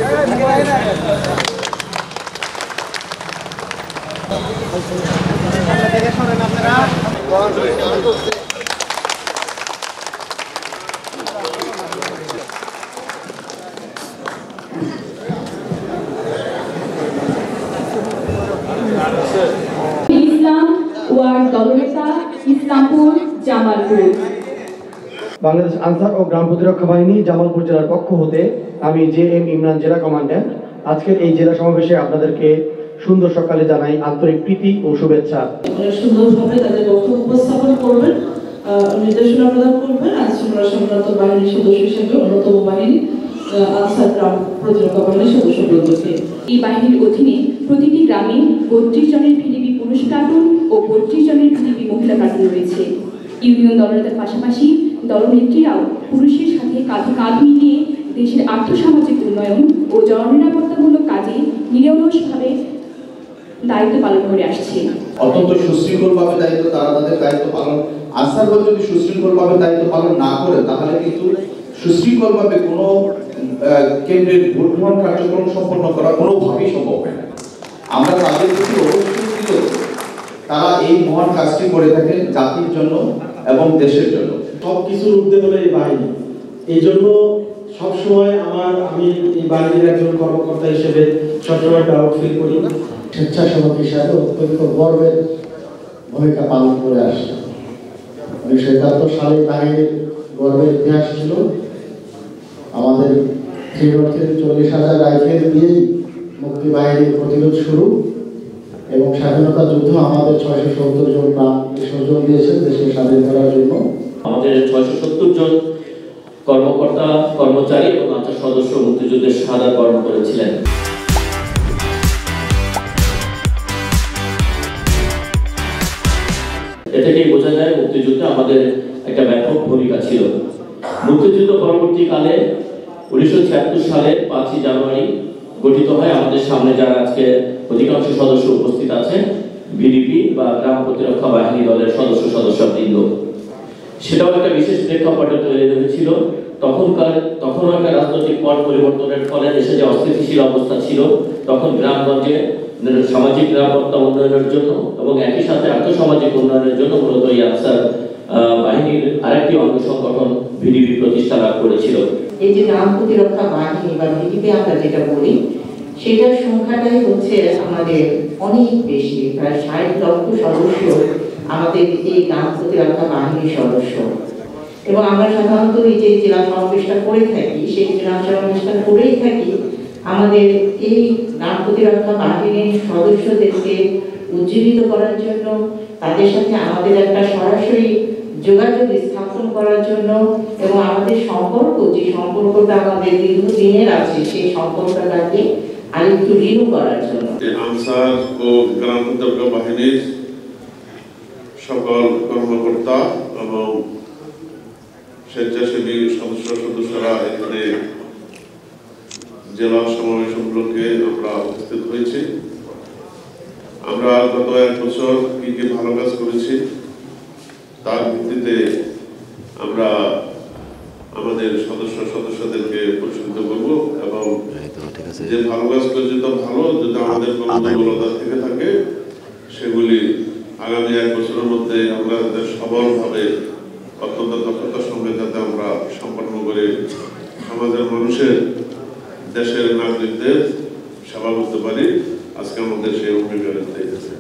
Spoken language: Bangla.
ইসলাম ওয়ার্ড দলনেতা ইসলামপুর জামালপুর। বাংলাদেশ আনসার ও গ্রাম প্রতিরক্ষা বাহিনী জামালপুর জেলার পক্ষ হতে আমি JM ইমরান জেলা কমান্ড্যান্ট আজকের এই জেলা সমাবেশে আপনাদেরকে সুন্দর সকালে জানাই আন্তরিক প্রীতি ও শুভেচ্ছা। সুন্দরভাবে তাদের বক্তব্য উপস্থাপন করবেন, নির্দেশনা প্রদান করবেন। আজ আমরা সংক্রান্ত বাহিনীর সদস্য হিসেবে অন্যতম বাহিনী আনসার গ্রাম প্রতিরক্ষা বাহিনীর সদস্যবৃন্দকে। এই বাহিনীর অধীনে প্রতিটি গ্রামে 32 জনের ভিডিপি পুরুষ প্লাটুন ও 32 জনের ভিডিপি মহিলা প্লাটুন রয়েছে। ইউনিয়ন দলনেতার পাশাপাশি দলনেত্রীরাও পুরুষের সাথে কাঁধে কাঁধ মিলিয়ে দেশের আর্থসামাজিক উন্নয়ন ও জননিরাপত্তামূলক কাজে নিরলসভাবে দায়িত্ব পালন করে আসছে। অত্যন্ত সুশৃঙ্খলভাবে তারা তাদের দায়িত্ব পালন, আনসারগণ যদি সুশৃঙ্খলভাবে দায়িত্ব পালন না করে তাহলে কিন্তু সুশৃঙ্খলভাবে কোনো কেন্দ্রের ভোট গ্রহণ কার্যক্রম সম্পন্ন করা কোনোভাবেই সম্ভব হয় না। আমরা তাদের প্রতি অবশ্যই দিল তারা এই মহান কাজটি করে থাকেন জাতির জন্য এবং দেশের জন্য। সব কিছুর ঊর্ধ্বে হলো এই বাহিনী। এই জন্য সবসময় আমি এই বাহিনীর একজন কর্মকর্তা হিসেবে সবসময় প্রাউড ফিল করি। স্বেচ্ছাসেবক হিসাবে অত্যন্ত গর্বের ভূমিকা পালন করে আসছে। 1971 সালে বাহিনীর গর্বের ইতিহাস ছিল। আমাদের 40,000 রাইফেল দিয়েই মুক্তি বাহিনীর প্রতিরোধ শুরু এবং স্বাধীনতা যুদ্ধ আমাদের 670 জন প্রাণ বিসর্জন দিয়েছেন দেশকে স্বাধীন করার জন্য। আমাদের 670 জন কর্মকর্তা কর্মচারী এবং আনসার সদস্য মুক্তিযুদ্ধের শাহাদাত বরণ করেছিলেন। এ থেকেই বোঝা যায় মুক্তিযুদ্ধে আমাদের একটা ব্যাপক ভূমিকা ছিল। মুক্তিযুদ্ধ পরবর্তীকালে 1976 সালের 5ই জানুয়ারি গঠিত হয় আমাদের সামনে যারা আজকে অধিকাংশ সদস্য উপস্থিত আছে ভিডিপি বা গ্রাম প্রতিরক্ষা বাহিনী দলের সদস্যবৃন্দ। সেটাও একটা বিশেষ প্রেক্ষাপটে তৈরি হয়েছিল। তখন একটা রাজনৈতিক পট পরিবর্তনের ফলে দেশে যে অস্থিতিশীল অবস্থা ছিল, তখন গ্রামগঞ্জে সামাজিক নিরাপত্তা উন্নয়নের জন্য এবং একই সাথে আর্থসামাজিক উন্নয়নের জন্য মূলত এই আনসার বাহিনীর আরেকটি অঙ্গ সংগঠন ভিডিপি প্রতিষ্ঠা লাভ করেছিল। এই যে গ্রাম প্রতিরক্ষা বাহিনী বা ভিডিপি আমরা যেটা বলি, সেটার সংখ্যাটাই হচ্ছে আমাদের অনেক বেশি, প্রায় 60 লক্ষ সদস্য আমাদের এই গ্রাম প্রতিরক্ষা বাহিনীর সদস্য। এবং আমরা সাধারণত এই যে জেলা সমাবেশটা করে থাকি, সেই জেলা সমাবেশটা করেই থাকি আমাদের এই গ্রাম প্রতিরক্ষা বাহিনীর সদস্যদেরকে উজ্জীবিত করার জন্য, তাদের সাথে আমাদের একটা সরাসরি যোগাযোগ স্থাপন করার জন্য এবং আমাদের সম্পর্ক, যে সম্পর্কটা আমাদের দীর্ঘদিনের আছে, সেই সম্পর্কটাকে আরেকটু রিনিউ করার জন্য। আনসার ও গ্রাম প্রতিরক্ষা বাহিনীর সকল কর্মকর্তা এবং স্বেচ্ছাসেবী সদস্যরা এখানে জেলা সমাবেশ উপলক্ষে আমরা উপস্থিত হয়েছি। আমরা গত 1 বছর কি কি ভালো কাজ করেছি তার ভিত্তিতে আমরা আমাদের সদস্যদেরকে পুরস্কৃত করব এবং যে ভালো কাজ করছে তো ভালো, যদি আমাদের কোনো দুর্বলতা থেকে থাকে সেগুলি আগামী 1 বছরের মধ্যে আমরা সবলভাবে অত্যন্ত দক্ষতার সঙ্গে যাতে আমরা সম্পন্ন করে সমাজের মানুষের, দেশের নাগরিকদের সেবা করতে পারি, আজকে আমাদের সেই অঙ্গীকার হয়ে গেছে।